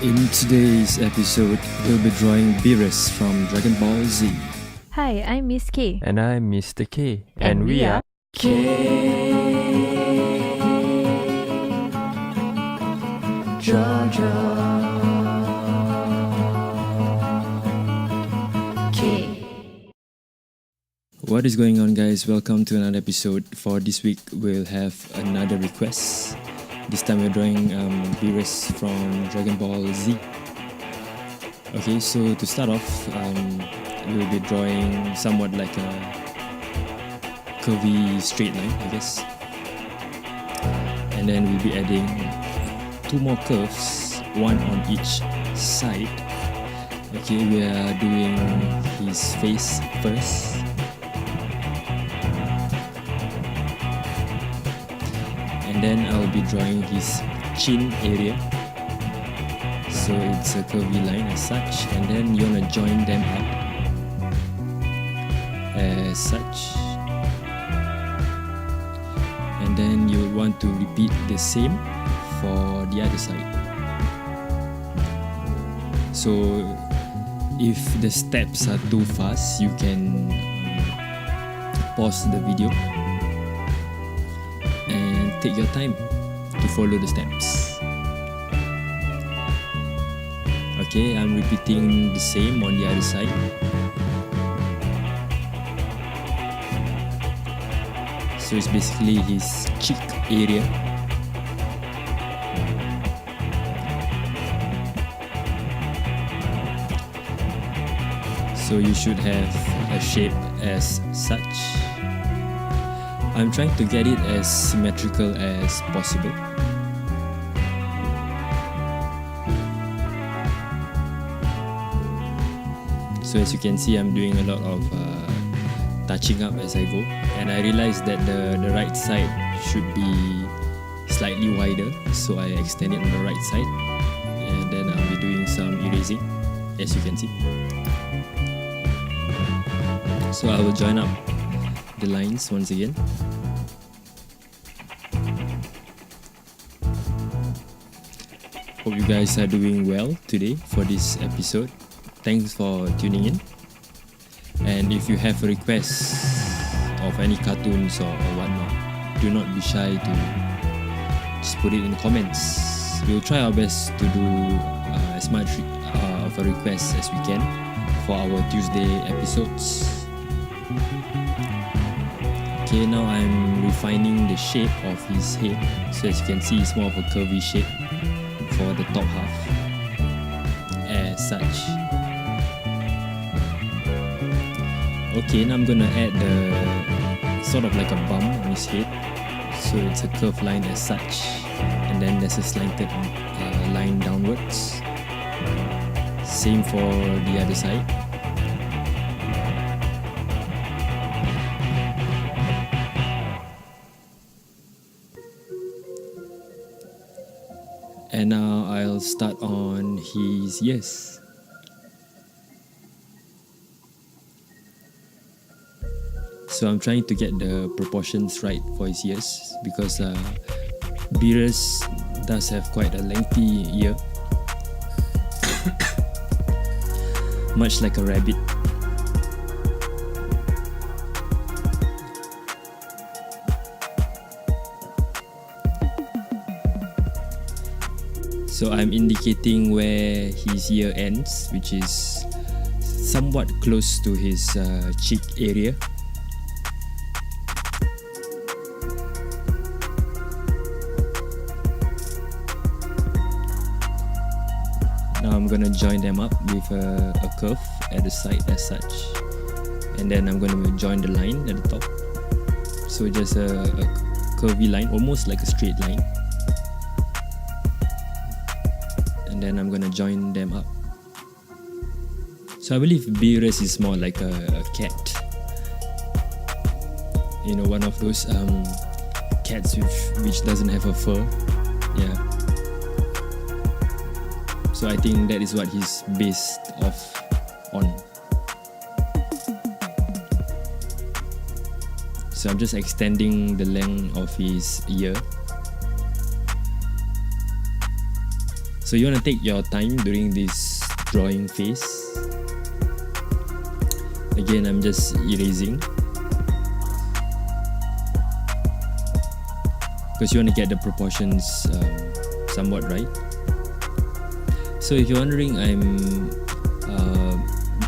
In today's episode, we'll be drawing Beerus from Dragon Ball Z. Hi, I'm Miss K. And I'm Mr. K. And we are What is going on, guys? Welcome to another episode. For this week, we'll have another request. This time we're drawing Beerus from Dragon Ball Z. Okay, so to start off, we'll be drawing somewhat like a curvy straight line, I guess. And then we'll be adding two more curves, one on each side. Okay, we are doing his face first. And then I'll be drawing his chin area. So it's a curvy line as such, and then you wanna join them up as such. And then you want to repeat the same for the other side. So if the steps are too fast, you can pause the video and take your time to follow the steps. Okay, I'm repeating the same on the other side. So it's basically his cheek area. So you should have a shape as such. I'm trying to get it as symmetrical as possible. So as you can see, I'm doing a lot of touching up as I go, and I realized that the right side should be slightly wider, so I extend it on the right side, and then I'll be doing some erasing, as you can see. So I will join up the lines once again. Hope you guys are doing well today for this episode. Thanks for tuning in. And if you have a request of any cartoons or whatnot, do not be shy to just put it in the comments. We'll try our best to do as much of a request as we can for our Tuesday episodes. Okay, now I'm refining the shape of his head. So as you can see, it's more of a curvy shape for the top half as such. Okay, now I'm gonna add the sort of like a bump on his head. So it's a curved line as such, and then there's a slanted line downwards. Same for the other side. And now I'll start on his ears. So I'm trying to get the proportions right for his ears, because Beerus does have quite a lengthy ear, much like a rabbit. So I'm indicating where his ear ends, which is somewhat close to his cheek area. Now I'm gonna join them up with a curve at the side as such, and then I'm gonna join the line at the top. So just a curvy line, almost like a straight line. And then I'm gonna join them up. So I believe Beerus is more like a cat. You know, one of those cats which doesn't have a fur. Yeah. So I think that is what he's based off on. So I'm just extending the length of his ear. So you want to take your time during this drawing phase. Again, I'm just erasing because you want to get the proportions somewhat right. So if you're wondering, I'm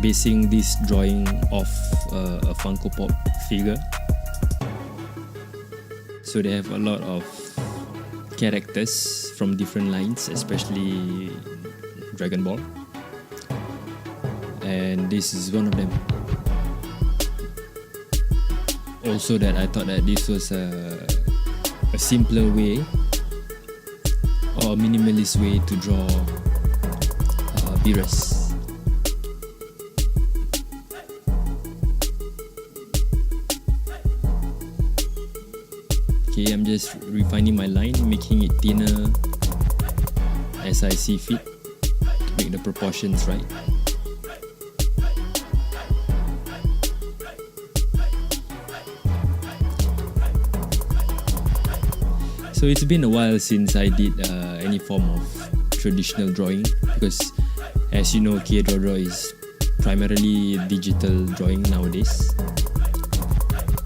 basing this drawing off a Funko Pop figure. So they have a lot of characters from different lines, especially Dragon Ball, and this is one of them. Also, that I thought that this was a simpler way or a minimalist way to draw Beerus. Okay, I'm just refining my line, making it thinner as I see fit to make the proportions right. So it's been a while since I did any form of traditional drawing because, as you know, K-Draw is primarily digital drawing nowadays.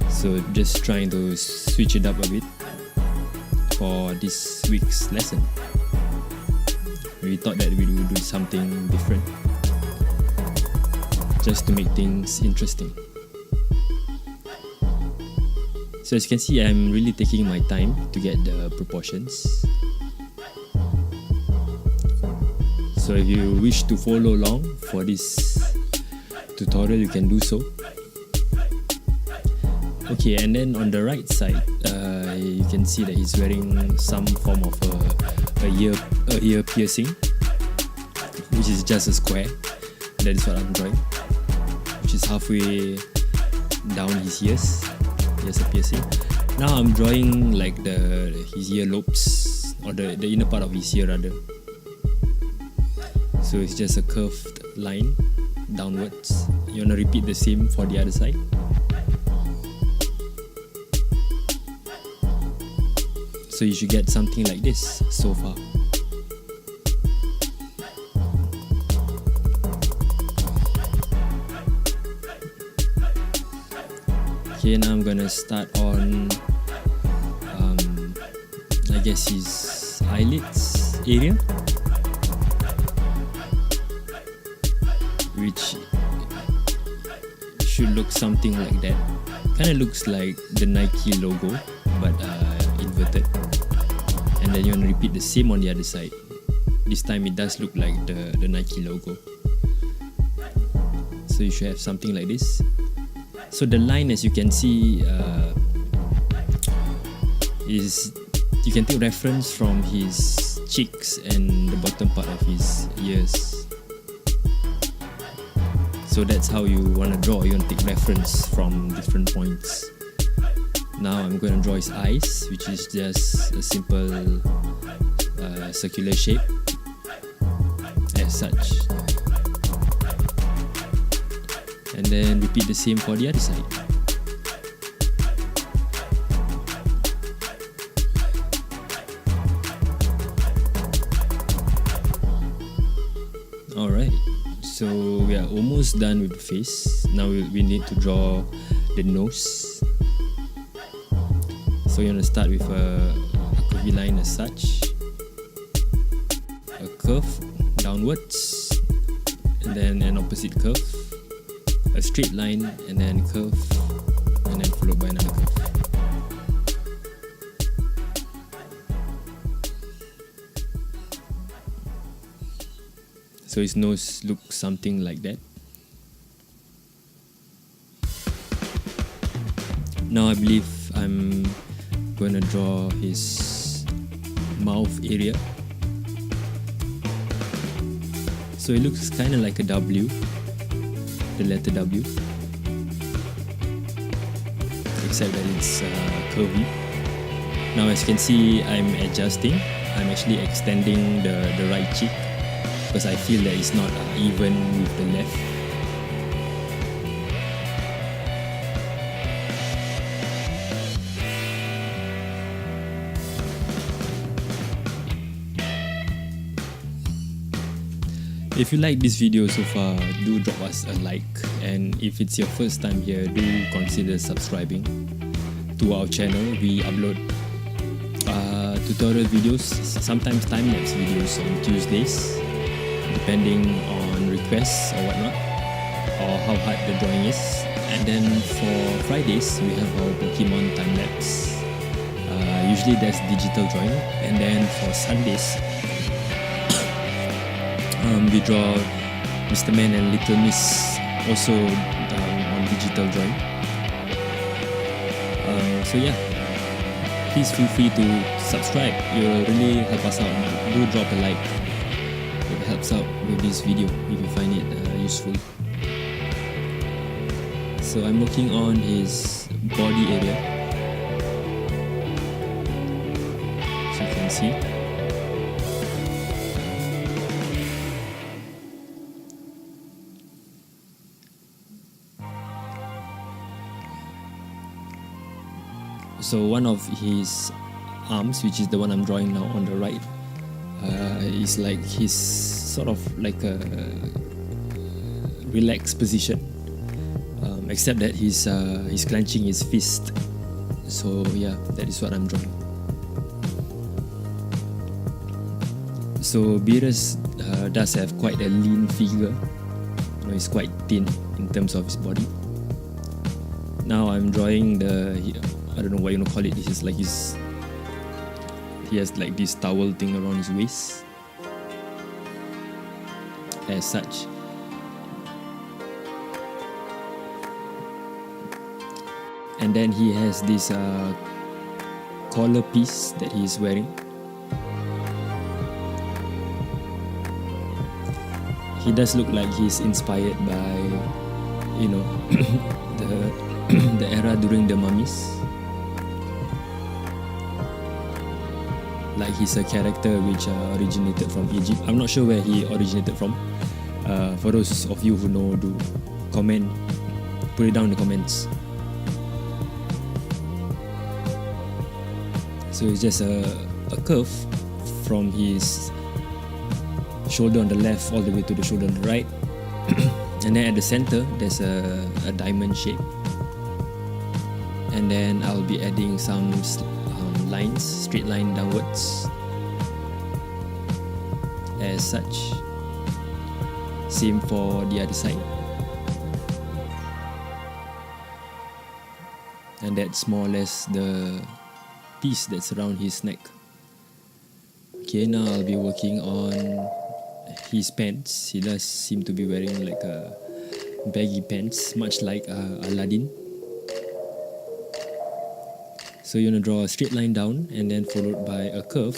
So just trying to switch it up a bit for this week's lesson. We thought that we would do something different just to make things interesting. So as you can see, I'm really taking my time to get the proportions. So if you wish to follow along for this tutorial, you can do so. Okay, and then on the right side, you can see that he's wearing some form of a ear piercing, which is just a square. That is what I'm drawing, which is halfway down his ears. Just a piercing. Now I'm drawing like his ear lobes, or the inner part of his ear rather. So it's just a curved line downwards. You want to repeat the same for the other side. So you should get something like this so far. Okay, now I'm gonna start on I guess his eyelids area, which should look something like that. Kinda looks like the Nike logo, but inverted. And then you want to repeat the same on the other side. This time it does look like the Nike logo. So you should have something like this. So the line, as you can see, is you can take reference from his cheeks and the bottom part of his ears. So that's how you want to draw. You want to take reference from different points. Now I'm going to draw his eyes, which is just a simple circular shape as such. And then repeat the same for the other side. Alright, so we are almost done with the face. Now we need to draw the nose. So you're going to start with a curvy line as such, a curve downwards, and then an opposite curve, a straight line, and then curve, and then followed by another curve. So his nose looks something like that. Now I believe I'm going to draw his mouth area. So it looks kind of like a W, the letter W, except that it's curvy. Now as you can see, I'm adjusting. I'm actually extending the right cheek because I feel that it's not even with the left. If you like this video so far, do drop us a like, and if it's your first time here, do consider subscribing to our channel. We upload tutorial videos, sometimes time-lapse videos on Tuesdays, depending on requests or whatnot, or how hard the drawing is. And then for Fridays, we have our Pokemon time-lapse. Usually there's digital drawing, and then for Sundays, we draw Mr. Man and Little Miss also on digital drawing. So yeah, please feel free to subscribe. It will really help us out. Do drop a like. It helps out with this video if you find it useful. So I'm working on his body area, so you can see. So one of his arms, which is the one I'm drawing now on the right, is like his sort of like a relaxed position, except that he's clenching his fist. So yeah, that is what I'm drawing. So Beerus does have quite a lean figure. He's quite thin in terms of his body. Now I'm drawing I don't know what you want to call it. This is like he has like this towel thing around his waist, as such. And then he has this collar piece that he's wearing. He does look like he's inspired by, you know, the era during the mummies. Like he's a character which originated from Egypt. I'm not sure where he originated from. For those of you who know, do comment, put it down in the comments. So it's just a curve from his shoulder on the left all the way to the shoulder on the right. And then at the center there's a diamond shape. And then I'll be adding some lines, straight line downwards, as such. Same for the other side. And that's more or less the piece that's around his neck. Okay, now I'll be working on his pants. He does seem to be wearing like a baggy pants, much like Aladdin. So you want to draw a straight line down and then followed by a curve.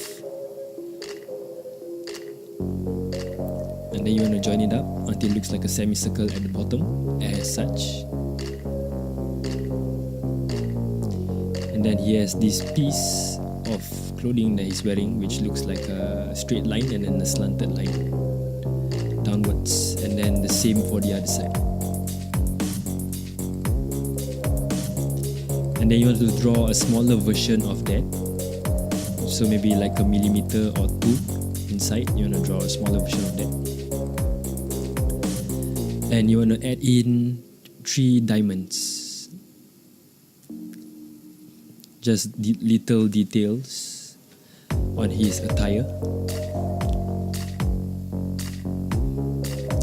And then you want to join it up until it looks like a semicircle at the bottom, as such. And then he has this piece of clothing that he's wearing, which looks like a straight line and then a slanted line downwards. And then the same for the other side. And then you want to draw a smaller version of that, so maybe like a millimeter or two inside. You want to draw a smaller version of that, and you want to add in 3 diamonds, just little details on his attire.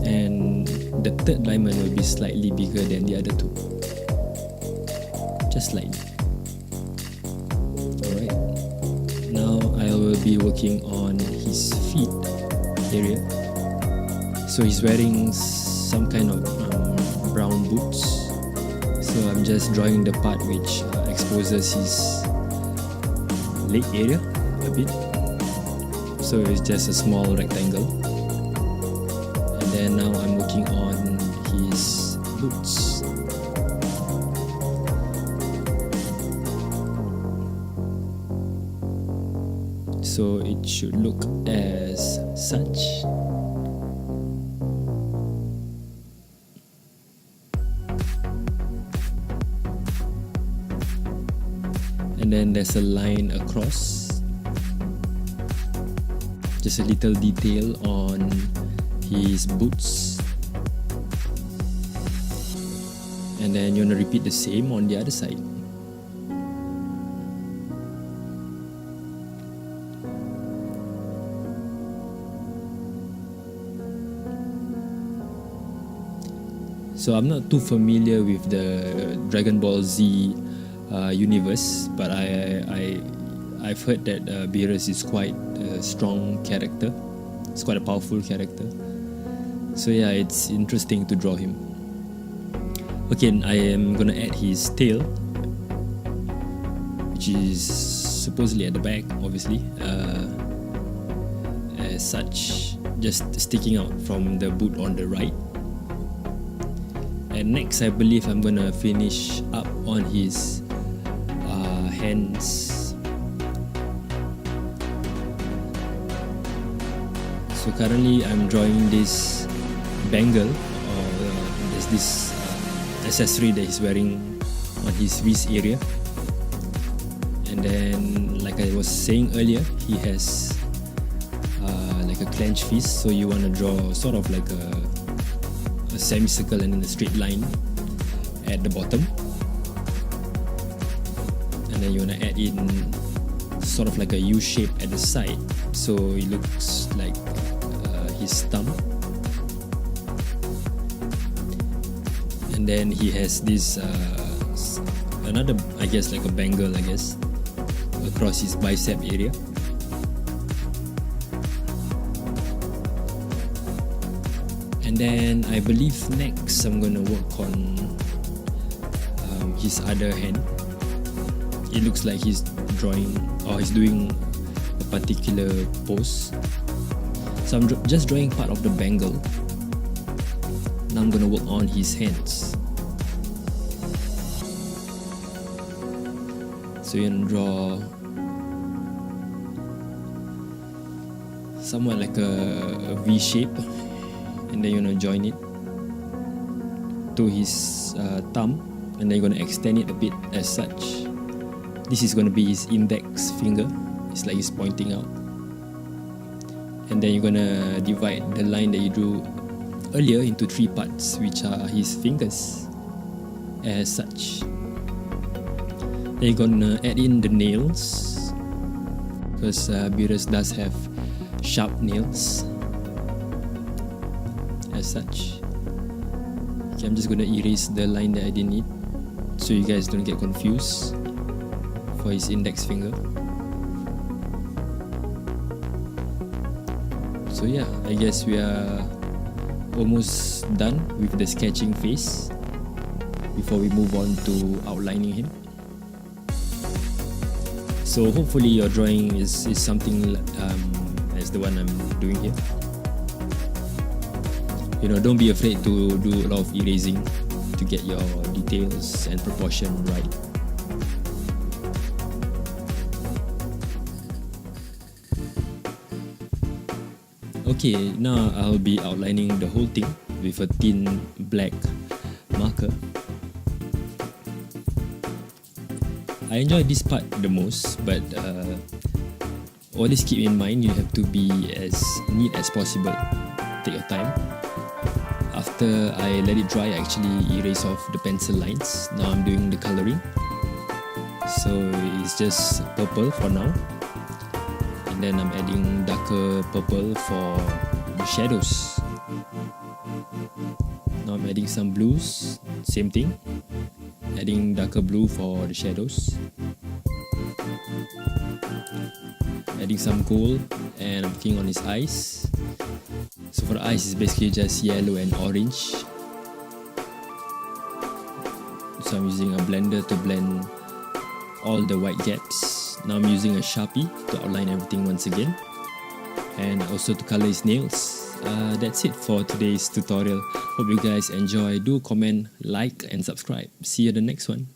And the third diamond will be slightly bigger than the other 2. Just slightly. Alright. Now I will be working on his feet area. So he's wearing some kind of brown boots. So I'm just drawing the part which exposes his leg area a bit. So it's just a small rectangle. And then now I'm working on his boots. So it should look as such. And then there's a line across, just a little detail on his boots. And then you want to repeat the same on the other side. So I'm not too familiar with the Dragon Ball Z universe, but I've heard that Beerus is quite a strong character. It's quite a powerful character. So yeah, it's interesting to draw him. Okay, I am gonna add his tail, which is supposedly at the back, obviously. As such, just sticking out from the boot on the right. And next, I believe I'm gonna finish up on his hands. So currently, I'm drawing this bangle, or there's this accessory that he's wearing on his wrist area. And then, like I was saying earlier, he has like a clenched fist. So you want to draw sort of like a semicircle and then a straight line at the bottom, and then you want to add in sort of like a U shape at the side, so it looks like his thumb. And then he has this another, I guess, like a bangle, I guess, across his bicep area. And then I believe next I'm gonna work on his other hand. It looks like he's drawing, or he's doing a particular pose. So I'm just drawing part of the bangle. Now I'm gonna work on his hands. So you're gonna draw somewhat like a V shape, and then you're gonna join it to his thumb, and then you're gonna extend it a bit as such. This is gonna be his index finger. It's like he's pointing out. And then you're gonna divide the line that you drew earlier into 3 parts, which are his fingers, as such. Then you're gonna add in the nails, because Beerus does have sharp nails, as such. Okay, I'm just gonna erase the line that I didn't need, so you guys don't get confused for his index finger. So yeah, I guess we are almost done with the sketching phase before we move on to outlining him. So hopefully your drawing is something as the one I'm doing here. You know, don't be afraid to do a lot of erasing to get your details and proportion right. Okay, now I'll be outlining the whole thing with a thin black marker. I enjoy this part the most, but always keep in mind you have to be as neat as possible. Take your time. After I let it dry, I actually erase off the pencil lines. Now I'm doing the coloring. So it's just purple for now. And then I'm adding darker purple for the shadows. Now I'm adding some blues, same thing. Adding darker blue for the shadows. Adding some gold, and I'm working on his eyes. So for the eyes, it's basically just yellow and orange. So I'm using a blender to blend all the white gaps. Now I'm using a Sharpie to outline everything once again, and also to color his nails. That's it for today's tutorial. Hope you guys enjoy. Do comment, like and subscribe. See you in the next one.